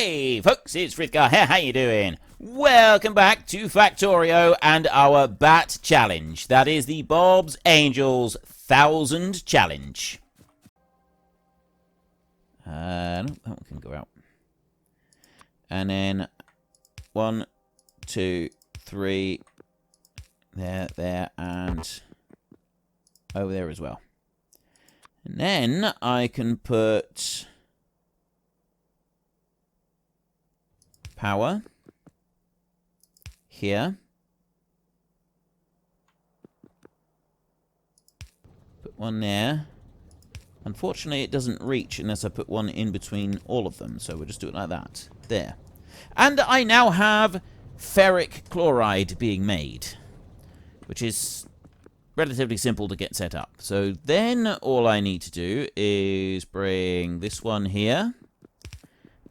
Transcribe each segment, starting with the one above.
Hey folks, it's Frithgar here, how you doing? Welcome back to Factorio and our Bat Challenge. That is the Bob's Angels 1000 Challenge. No, that one can go out. And then 1, 2, 3, there, and over there as well. And then I can put power here. Put one there. Unfortunately, it doesn't reach unless I put one in between all of them, so we'll just do it like that. There. And I now have ferric chloride being made, which is relatively simple to get set up. So then all I need to do is bring this one here,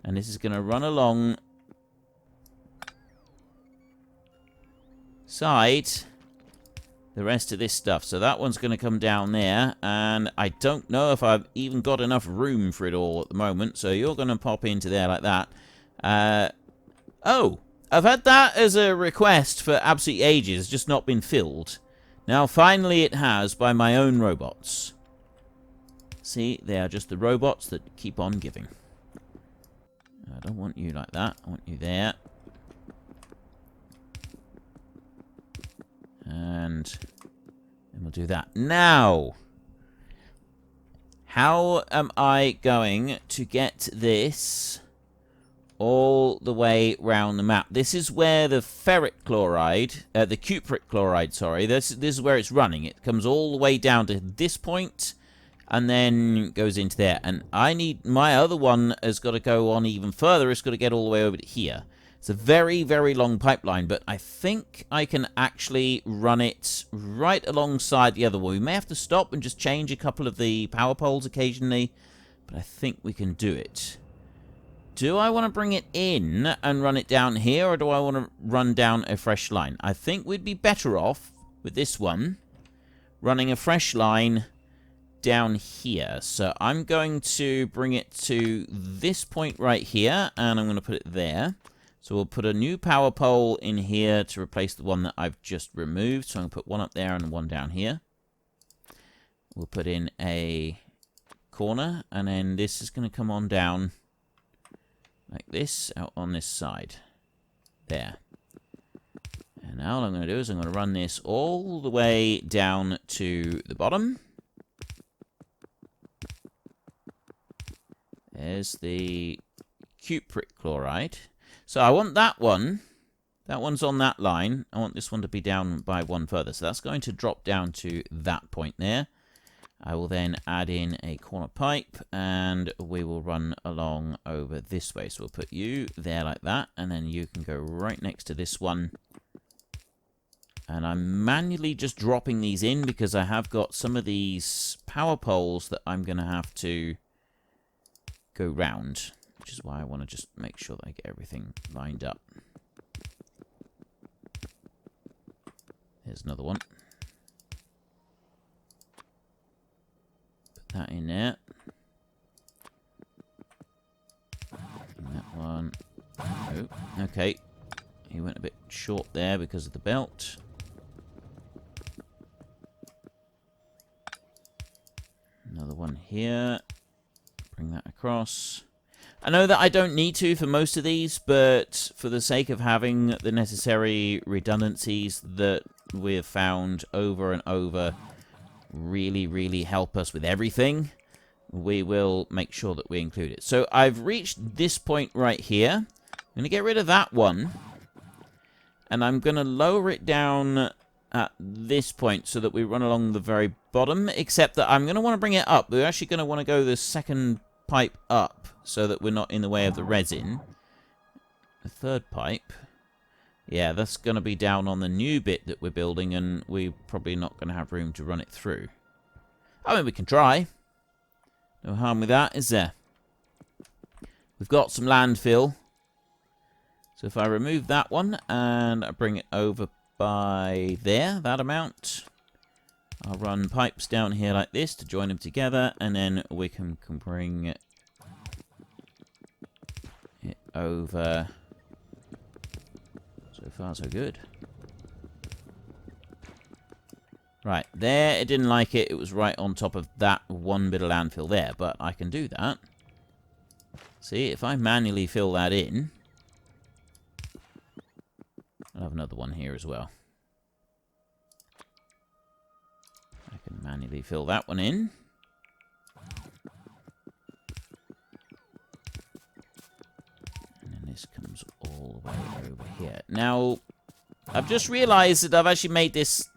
and this is going to run along side the rest of this stuff. So that one's going to come down there, and I don't know if I've even got enough room for it all at the moment, so you're going to pop into there like that. Oh, I've had that as a request for absolutely ages, just not been filled. Now finally it has by my own robots. See, they are just the robots that keep on giving. I don't want you like that, I want you there. And we'll do that. Now, how am I going to get this all the way round the map? This is where the ferric chloride, the cupric chloride, sorry, this is where it's running. It comes all the way down to this point and then goes into there. And I need, my other one has got to go on even further. It's got to get all the way over to here. It's a very, very long pipeline, but I think I can actually run it right alongside the other one. We may have to stop and just change a couple of the power poles occasionally, but I think we can do it. Do I want to bring it in and run it down here, or do I want to run down a fresh line? I think we'd be better off with this one running a fresh line down here. So I'm going to bring it to this point right here, and I'm going to put it there. So we'll put a new power pole in here to replace the one that I've just removed. So I'm going to put one up there and one down here. We'll put in a corner, and then this is going to come on down like this, out on this side. There. And now all I'm going to do is I'm going to run this all the way down to the bottom. There's the cupric chloride. So I want that one. That one's on that line. I want this one to be down by one further. So that's going to drop down to that point there. I will then add in a corner pipe, and we will run along over this way. So we'll put you there like that, and then you can go right next to this one. And I'm manually just dropping these in because I have got some of these power poles that I'm going to have to go round, which is why I want to just make sure that I get everything lined up. There's another one. Put that in there. And that one. Oh, okay. He went a bit short there because of the belt. Another one here. Bring that across. I know that I don't need to for most of these, but for the sake of having the necessary redundancies that we've found over and over really, really help us with everything, we will make sure that we include it. So I've reached this point right here. I'm going to get rid of that one, and I'm going to lower it down at this point so that we run along the very bottom, except that I'm going to want to bring it up. We're actually going to want to go the second pipe up so that we're not in the way of the resin. The third pipe, yeah, that's going to be down on the new bit that we're building, and we're probably not going to have room to run it through. I mean, we can try. No harm with that, is there? We've got some landfill. So if I remove that one and I bring it over by there, that amount, I'll run pipes down here like this to join them together, and then we can bring it over. So far, so good. Right, there, it didn't like it. It was right on top of that one bit of landfill there, but I can do that. See, if I manually fill that in, I'll have another one here as well. I can manually fill that one in. And then this comes all the way over here. Now, I've just realized that I've actually made this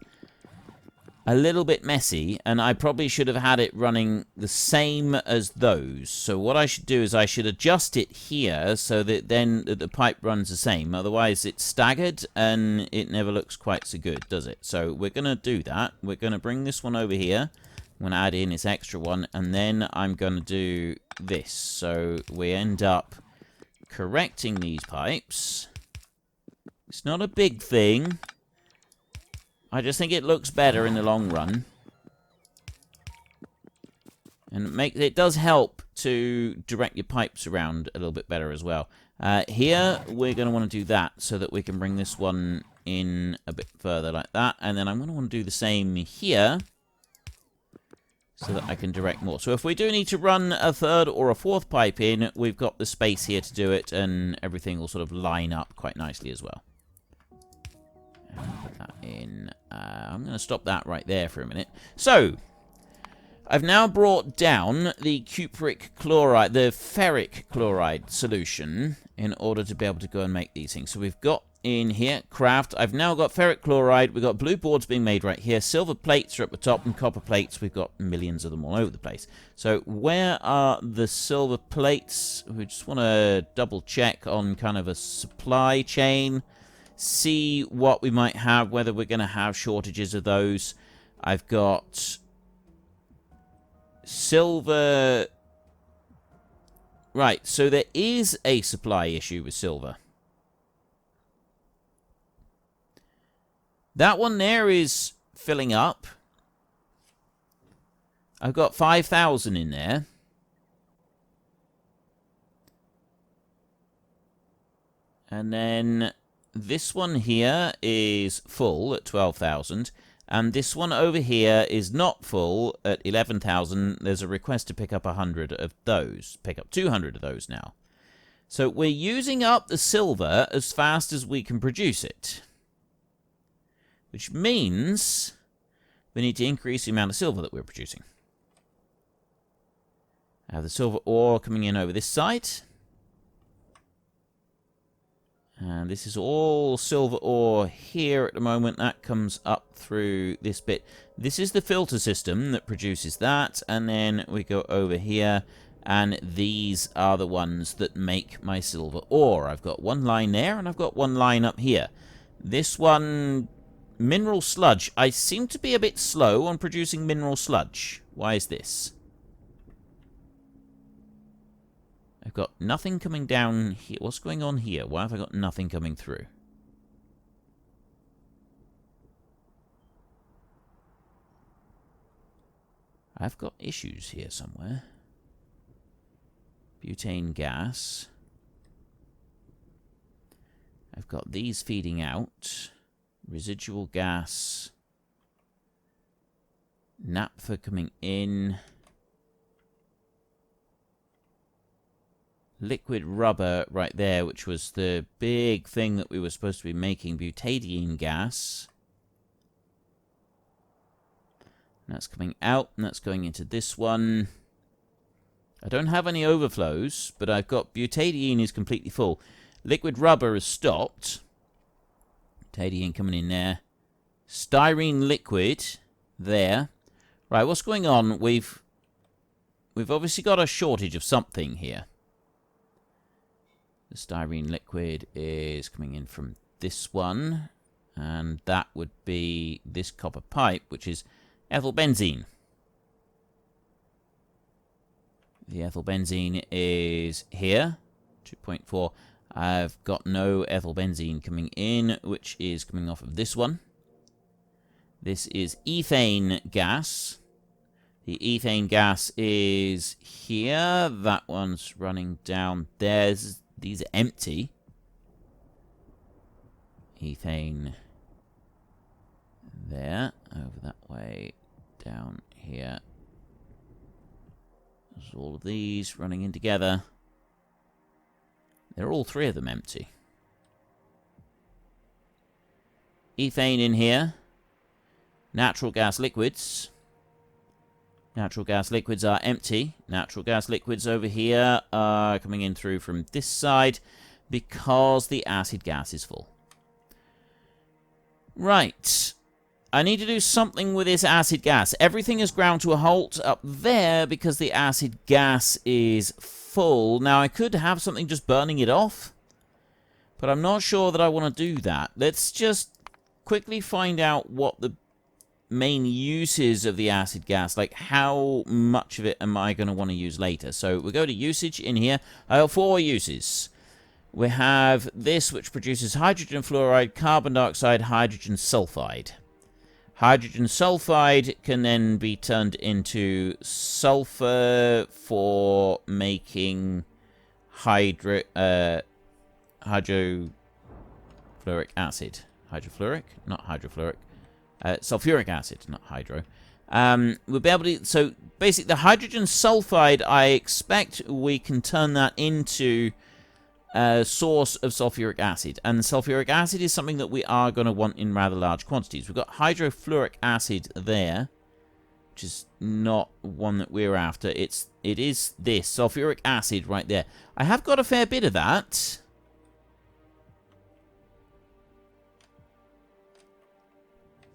a little bit messy, and I probably should have had it running the same as those. So what I should do is I should adjust it here so that then the pipe runs the same. Otherwise it's staggered and it never looks quite so good, does it? So we're going to do that. We're going to bring this one over here. I'm going to add in this extra one, and then I'm going to do this. So we end up correcting these pipes. It's not a big thing. I just think it looks better in the long run. And it does help to direct your pipes around a little bit better as well. Here, we're going to want to do that so that we can bring this one in a bit further like that. And then I'm going to want to do the same here so that I can direct more. So if we do need to run a third or a fourth pipe in, we've got the space here to do it, and everything will sort of line up quite nicely as well. Put that in. I'm going to stop that right there for a minute. So, I've now brought down the cupric chloride, the ferric chloride solution in order to be able to go and make these things. So we've got in here, craft. I've now got ferric chloride. We've got blue boards being made right here. Silver plates are at the top, and copper plates, we've got millions of them all over the place. So where are the silver plates? We just want to double check on kind of a supply chain. See what we might have, whether we're going to have shortages of those. I've got silver. Right, so there is a supply issue with silver. That one there is filling up. I've got 5,000 in there. And then this one here is full at 12,000, and this one over here is not full at 11,000. There's a request to pick up 100 of those, pick up 200 of those now. So we're using up the silver as fast as we can produce it, which means we need to increase the amount of silver that we're producing. I have the silver ore coming in over this side. And this is all silver ore here at the moment. That comes up through this bit. This is the filter system that produces that. And then we go over here. And these are the ones that make my silver ore. I've got one line there, and I've got one line up here. This one, mineral sludge. I seem to be a bit slow on producing mineral sludge. Why is this? I've got nothing coming down here. What's going on here? Why have I got nothing coming through? I've got issues here somewhere. Butane gas. I've got these feeding out. Residual gas. Naphtha coming in. Liquid rubber right there, which was the big thing that we were supposed to be making. Butadiene gas. And that's coming out, and that's going into this one. I don't have any overflows, but I've got butadiene is completely full. Liquid rubber is stopped. Butadiene coming in there. Styrene liquid there. Right, what's going on? We've obviously got a shortage of something here. The styrene liquid is coming in from this one, and that would be this copper pipe, which is ethyl benzene. The ethyl benzene is here, 2.4. I've got no ethyl benzene coming in, which is coming off of this one. This is ethane gas. The ethane gas is here. That one's running down there. these are empty. Ethane there, over that way, down here. There's all of these running in together. They're all three of them empty. Ethane in here. Natural gas liquids. Natural gas liquids are empty. Natural gas liquids over here are coming in through from this side because the acid gas is full. Right. I need to do something with this acid gas. Everything is ground to a halt up there because the acid gas is full. Now, I could have something just burning it off, but I'm not sure that I want to do that. Let's just quickly find out what the main uses of the acid gas, like how much of it am I going to want to use later. So we'll go to usage in here. I have 4 uses. We have this, which produces hydrogen fluoride, carbon dioxide, hydrogen sulfide. Hydrogen sulfide can then be turned into sulfur for making hydrofluoric acid. Hydrofluoric? Not hydrofluoric. Sulfuric acid, not hydro. We'll be able to... So, basically, the hydrogen sulfide, I expect we can turn that into a source of sulfuric acid. And sulfuric acid is something that we are going to want in rather large quantities. We've got hydrofluoric acid there, which is not one that we're after. It is this, sulfuric acid right there. I have got a fair bit of that.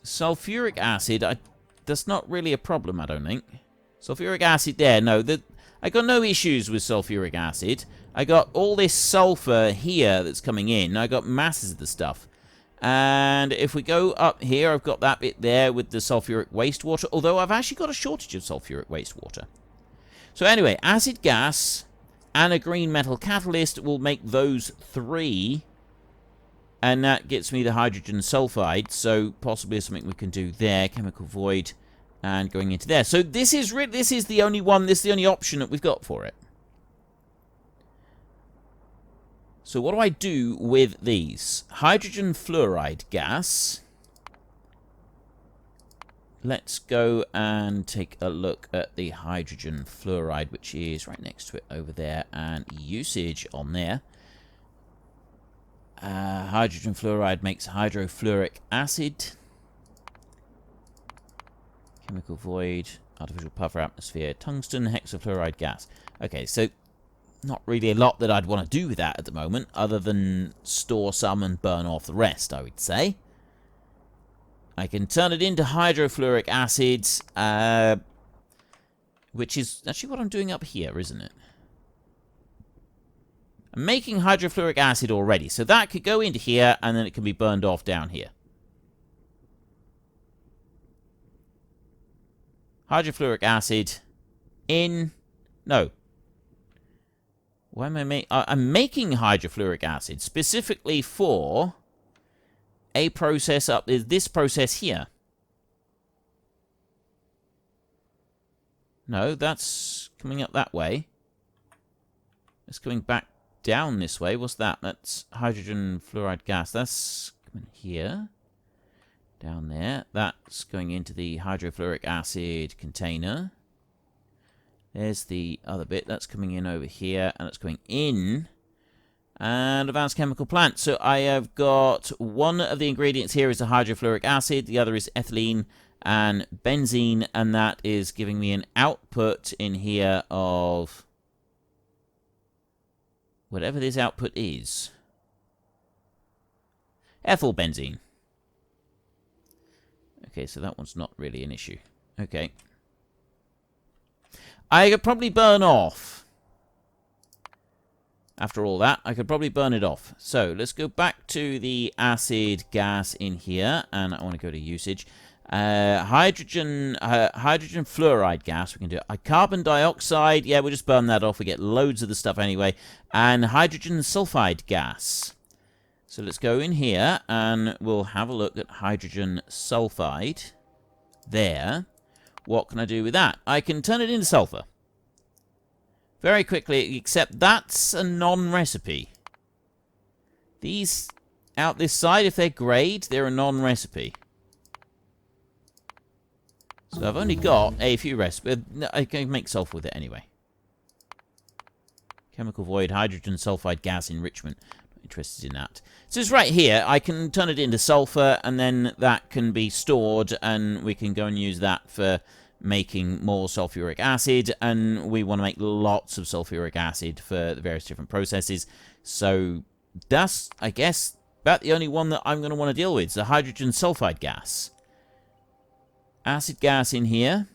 Sulfuric acid, that's not really a problem, I don't think. Sulfuric acid there, no. I got no issues with sulfuric acid. I got all this sulfur here that's coming in. I got masses of the stuff. And if we go up here, I've got that bit there with the sulfuric wastewater. Although I've actually got a shortage of sulfuric wastewater. So anyway, acid gas and a green metal catalyst will make those 3. And that gets me the hydrogen sulfide. So possibly something we can do there. Chemical void. And going into there. So this is the only one. This is the only option that we've got for it. So what do I do with these? Hydrogen fluoride gas. Let's go and take a look at the hydrogen fluoride, which is right next to it over there, and usage on there. Hydrogen fluoride makes hydrofluoric acid. Chemical void, artificial puffer atmosphere, tungsten hexafluoride gas. Okay, so not really a lot that I'd want to do with that at the moment, other than store some and burn off the rest, I would say. I can turn it into hydrofluoric acid, which is actually what I'm doing up here, isn't it? I'm making hydrofluoric acid already, so that could go into here, and then it can be burned off down here. Hydrofluoric acid in... No. Why am I making... I'm making hydrofluoric acid specifically for a process up... This process here. No, that's coming up that way. It's coming back down this way. What's that? That's hydrogen fluoride gas. That's coming here. Down there. That's going into the hydrofluoric acid container. There's the other bit. That's coming in over here. And it's going in. And advanced chemical plant. So I have got one of the ingredients here is the hydrofluoric acid. The other is ethylene and benzene. And that is giving me an output in here of whatever this output is. Ethyl benzene. Okay, so that one's not really an issue. Okay. I could probably burn off. After all that, I could probably burn it off. So, let's go back to the acid gas in here. And I want to go to usage. Hydrogen fluoride gas, we can do it. Carbon dioxide, yeah, we'll just burn that off. We get loads of the stuff anyway. And hydrogen sulfide gas. So let's go in here and we'll have a look at hydrogen sulfide. There. What can I do with that? I can turn it into sulfur. very quickly, except that's a non-recipe. These out this side, if they're grayed, they're a non-recipe. So I've only got a few recipes. I can make sulfur with it anyway. Chemical void, hydrogen sulfide gas enrichment. Not interested in that. So it's right here. I can turn it into sulfur, and then that can be stored, and we can go and use that for making more sulfuric acid, and we want to make lots of sulfuric acid for the various different processes. So that's, I guess, about the only one that I'm going to want to deal with. It's the hydrogen sulfide gas. Acid gas in here.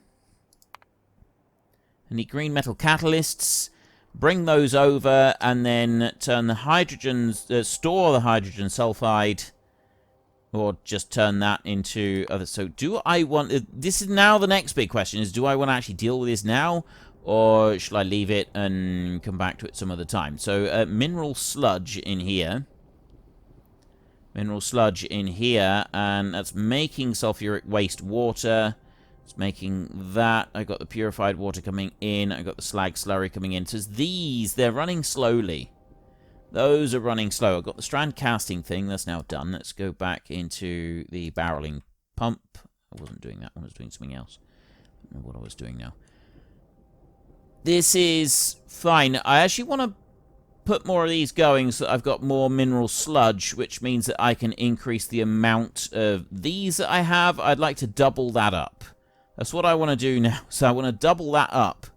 I need green metal catalysts. Bring those over and then turn the hydrogen, store the hydrogen sulfide, or just turn that into other. So do I want, this is now the next big question, is do I want to actually deal with this now, or should I leave it and come back to it some other time? So mineral sludge in here. Mineral sludge in here, and that's making sulfuric waste water. It's making that. I got the purified water coming in. I got the slag slurry coming in. So these, they're running slowly. Those are running slow. I've got the strand casting thing. That's now done. Let's go back into the barreling pump. I wasn't doing that one. I was doing something else. I don't know what I was doing now. This is fine. I actually want to put more of these going so that I've got more mineral sludge, which means that I can increase the amount of these that I have. I'd like to double that up. That's what I want to do now. So I want to double that up.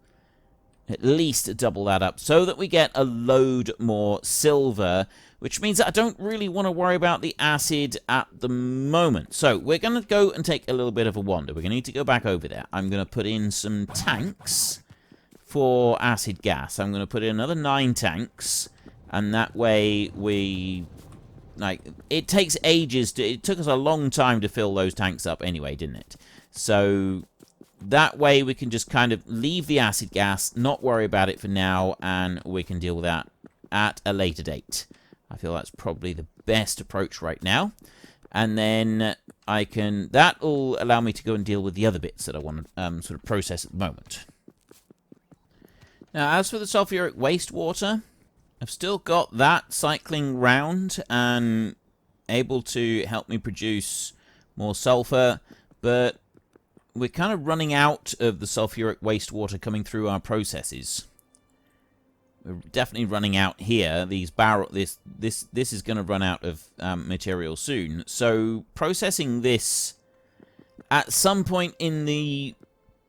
At least double that up so that we get a load more silver, which means that I don't really want to worry about the acid at the moment. So we're going to go and take a little bit of a wander. We're going to need to go back over there. I'm going to put in some tanks for acid gas. I'm going to put in another 9 tanks, and that way we, like, it takes ages to, it took us a long time to fill those tanks up anyway, didn't it? So that way we can just kind of leave the acid gas, not worry about it for now, and we can deal with that at a later date. I feel that's probably the best approach right now. And then I can, that will allow me to go and deal with the other bits that I want to sort of process at the moment. Now, as for the sulfuric wastewater, I've still got that cycling round and able to help me produce more sulfur, but we're kind of running out of the sulfuric wastewater coming through our processes. We're definitely running out here. These this is going to run out of material soon. So processing this at some point in the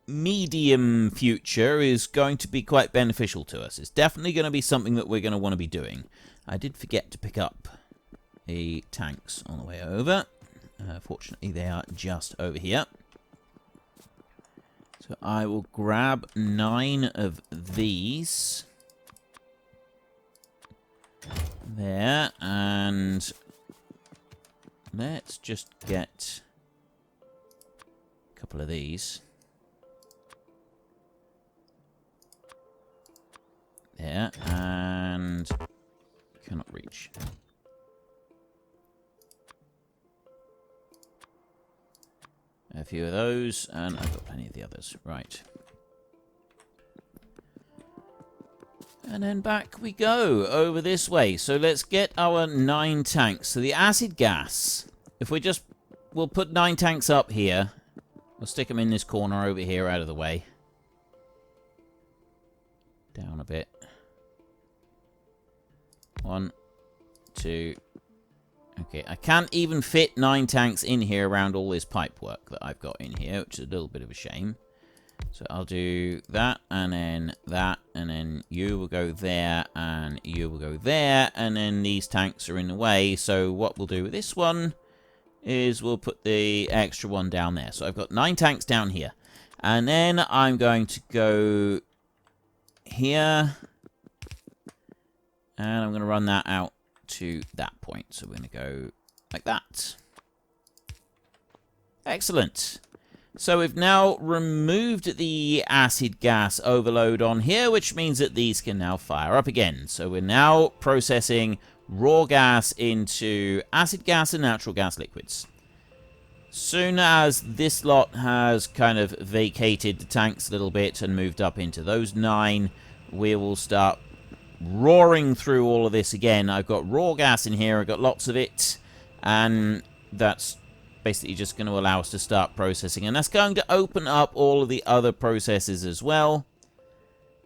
medium future is going to be quite beneficial to us. It's definitely going to be something that we're going to want to be doing. I did forget to pick up the tanks on the way over. Fortunately, they are just over here. So I will grab 9 of these. There, and let's just get a couple of these. There, and cannot reach. A few of those, and I've got plenty of the others. Right. And then back we go, over this way. So let's get our 9 tanks. So the acid gas, if we just, we'll put 9 tanks up here. We'll stick them in this corner over here out of the way. Down a bit. 1, 2. Okay, I can't even fit 9 tanks in here around all this pipe work that I've got in here, which is a little bit of a shame. So I'll do that, and then you will go there, and you will go there, and then these tanks are in the way. So what we'll do with this one is we'll put the extra one down there. So I've got 9 tanks down here. And then I'm going to go here, and I'm going to run that out to that point. So we're going to go like that. Excellent. So we've now removed the acid gas overload on here, which means that these can now fire up again. So we're now processing raw gas into acid gas and natural gas liquids. Soon as this lot has kind of vacated the tanks a little bit and moved up into those 9, we will start roaring through all of this again. I've got raw gas in here. I've got lots of it. And that's basically just going to allow us to start processing. And that's going to open up all of the other processes as well.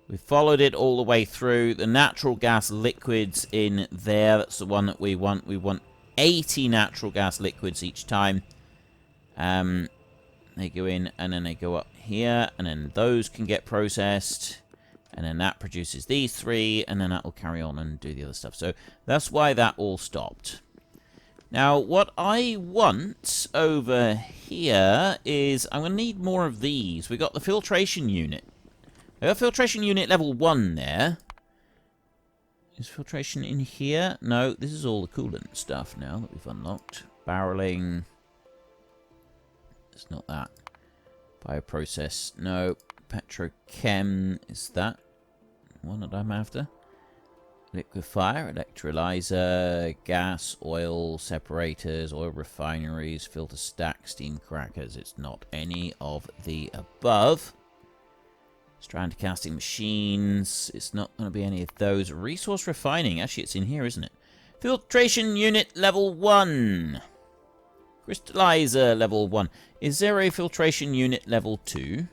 We followed it all the way through. The natural gas liquids in there, that's the one that we want. We want 80 natural gas liquids each time. They go in and then they go up here. And then those can get processed. And then that produces these 3. And then that will carry on and do the other stuff. So that's why that all stopped. Now, what I want over here is I'm going to need more of these. We got the filtration unit. I got filtration unit level 1 there. Is filtration in here? No, this is all the coolant stuff now that we've unlocked. Barreling. It's not that. Bioprocess. No. Petrochem. Is that one that I'm after? Liquefier, electrolyzer, gas, oil, separators, oil refineries, filter stack, steam crackers. It's not any of the above. Strand casting machines. It's not going to be any of those. Resource refining. Actually, it's in here, isn't it? Filtration unit level 1. Crystallizer level 1. Is there a filtration unit level 2?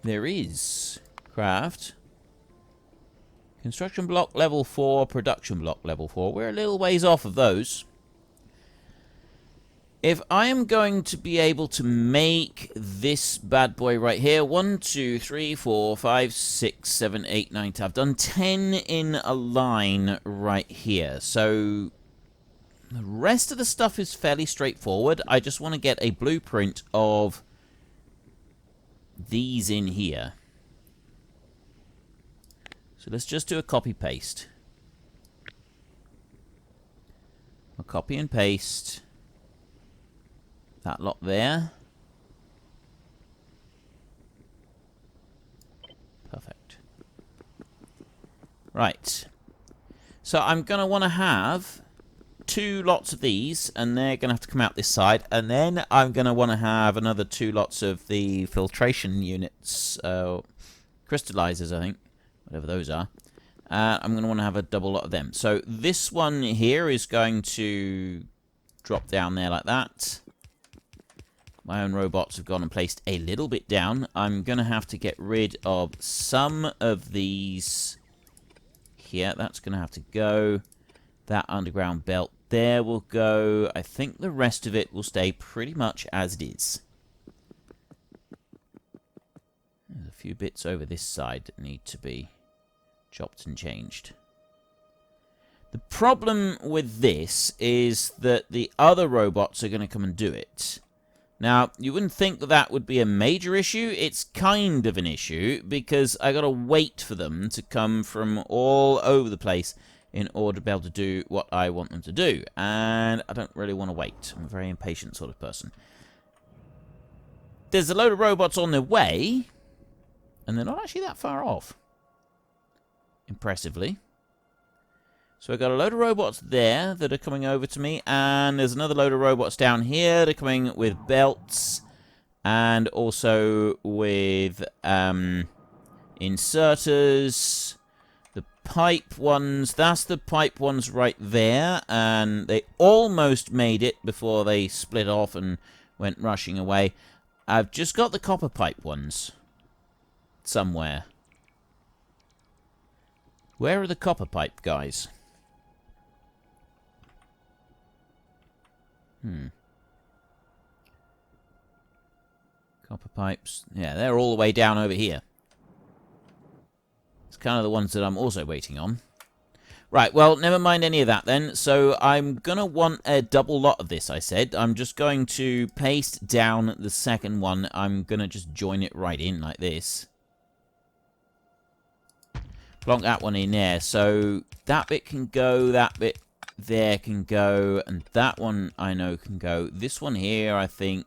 There is. Craft. Construction block level 4, production block level 4. We're a little ways off of those. If I am going to be able to make this bad boy right here, 1, 2, 3, 4, 5, 6, 7, 8, 9, 10. I've done 10 in a line right here. So the rest of the stuff is fairly straightforward. I just want to get a blueprint of these in here. So let's just do a copy-paste. I'll copy and paste that lot there. Perfect. Right. So I'm going to want to have 2 lots of these, and they're going to have to come out this side. And then I'm going to want to have another 2 lots of the filtration units. Crystallizers, I think. Whatever those are. I'm going to want to have a double lot of them. So this one here is going to drop down there like that. My own robots have gone and placed a little bit down. I'm going to have to get rid of some of these here. That's going to have to go. That underground belt there will go. I think the rest of it will stay pretty much as it is. There's a few bits over this side that need to be chopped and changed. The problem with this is that the other robots are going to come and do it. Now, you wouldn't think that that would be a major issue. It's kind of an issue because I got to wait for them to come from all over the place in order to be able to do what I want them to do. And I don't really want to wait. I'm a very impatient sort of person. There's a load of robots on their way, and they're not actually that far off. Impressively. So I've got a load of robots there that are coming over to me, and there's another load of robots down here. They're coming with belts, and also with inserters. The pipe ones, that's the pipe ones right there, and they almost made it before they split off and went rushing away. I've just got the copper pipe ones somewhere. Where are the copper pipe guys? Copper pipes. Yeah, they're all the way down over here. It's kind of the ones that I'm also waiting on. Right, well, never mind any of that then. So I'm going to want a double lot of this, I said. I'm just going to paste down the second one. I'm going to just join it right in like this. Plonk that one in there. So that bit can go, that bit there can go, and that one I know can go. This one here, I think,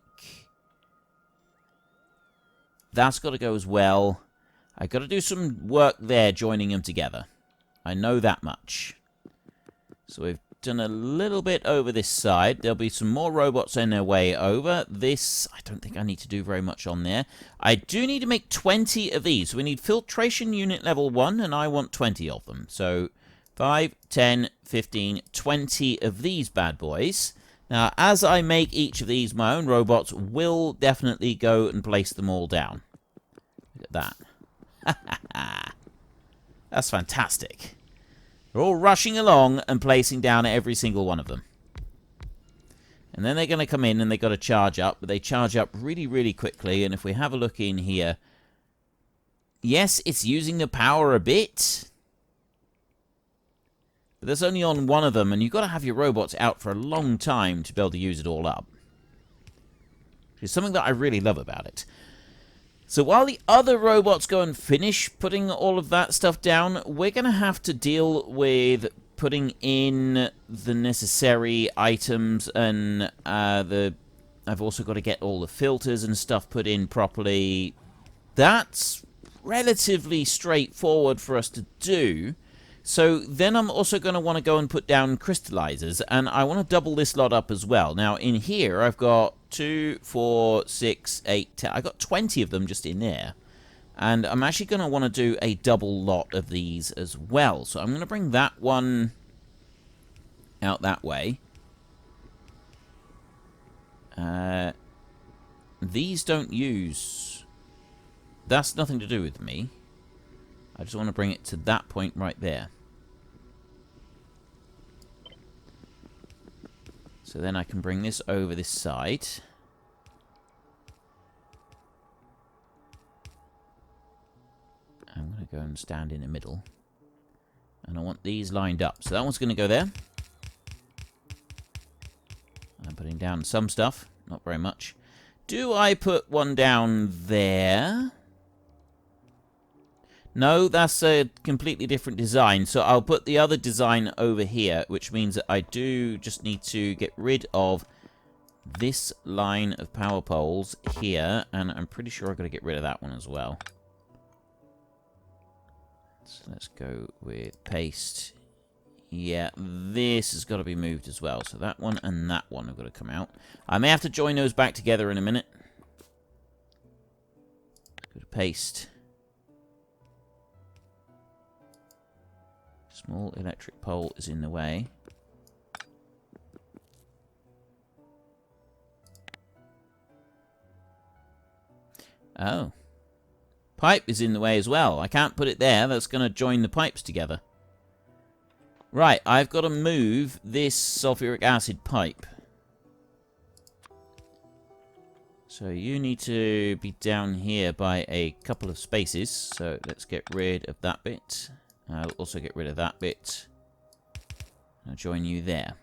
that's got to go as well. I got to do some work there joining them together. I know that much. So we've done a little bit over this side. There'll be some more robots on their way over. This, I don't think I need to do very much on there. I do need to make 20 of these. We need filtration unit level 1, and I want 20 of them. So 5, 10, 15, 20 of these bad boys. Now, as I make each of these my own robots, will definitely go and place them all down. Look at that. That's fantastic. They're all rushing along and placing down every single one of them. And then they're going to come in and they've got to charge up. But they charge up really, really quickly. And if we have a look in here, yes, it's using the power a bit. But there's only on one of them. And you've got to have your robots out for a long time to be able to use it all up. Which is something that I really love about it. So while the other robots go and finish putting all of that stuff down, we're going to have to deal with putting in the necessary items, and I've also got to get all the filters and stuff put in properly. That's relatively straightforward for us to do. So then I'm also going to want to go and put down crystallizers, and I want to double this lot up as well. Now in here I've got 2, 4, 6, 8, 10. I've got 20 of them just in there. And I'm actually going to want to do a double lot of these as well. So I'm going to bring that one out that way. These don't use... That's nothing to do with me. I just want to bring it to that point right there. So then I can bring this over this side. I'm going to go and stand in the middle. And I want these lined up. So that one's going to go there. I'm putting down some stuff. Not very much. Do I put one down there? No, that's a completely different design. So I'll put the other design over here, which means that I do just need to get rid of this line of power poles here. And I'm pretty sure I've got to get rid of that one as well. So let's go with paste. Yeah, this has got to be moved as well. So that one and that one have got to come out. I may have to join those back together in a minute. Go to paste. Small electric pole is in the way. Oh. Pipe is in the way as well. I can't put it there. That's going to join the pipes together. Right, I've got to move this sulfuric acid pipe. So you need to be down here by a couple of spaces. So let's get rid of that bit. I'll also get rid of that bit. I'll join you there.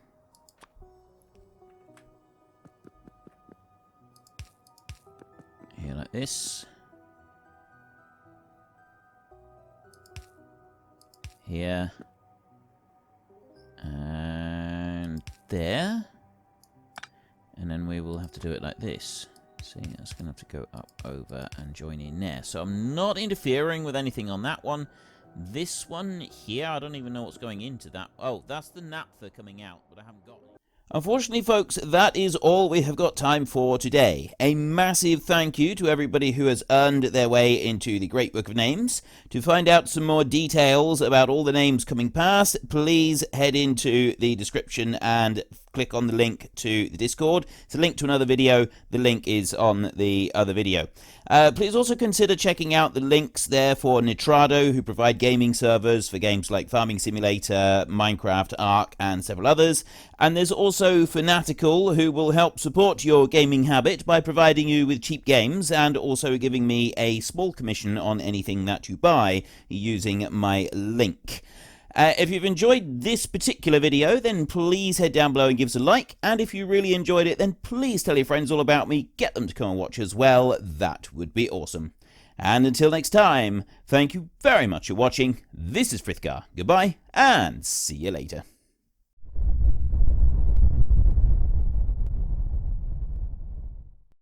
Here like this. Here. And there. And then we will have to do it like this. See, that's going to have to go up, over, and join in there. So I'm not interfering with anything on that one. This one here, I don't even know what's going into that. Oh, that's the naphtha coming out, but I haven't got it. Unfortunately, folks, that is all we have got time for today. A massive thank you to everybody who has earned their way into the Great Book of Names. To find out some more details about all the names coming past, please head into the description and click on the link to the Discord. It's a link to another video. The link is on the other video. Please also consider checking out the links there for Nitrado, who provide gaming servers for games like Farming Simulator, Minecraft, Ark, and several others. And there's also Fanatical, who will help support your gaming habit by providing you with cheap games and also giving me a small commission on anything that you buy using my link. If you've enjoyed this particular video, then please head down below and give us a like. And if you really enjoyed it, then please tell your friends all about me. Get them to come and watch as well. That would be awesome. And until next time, thank you very much for watching. This is Frithgar. Goodbye, and see you later.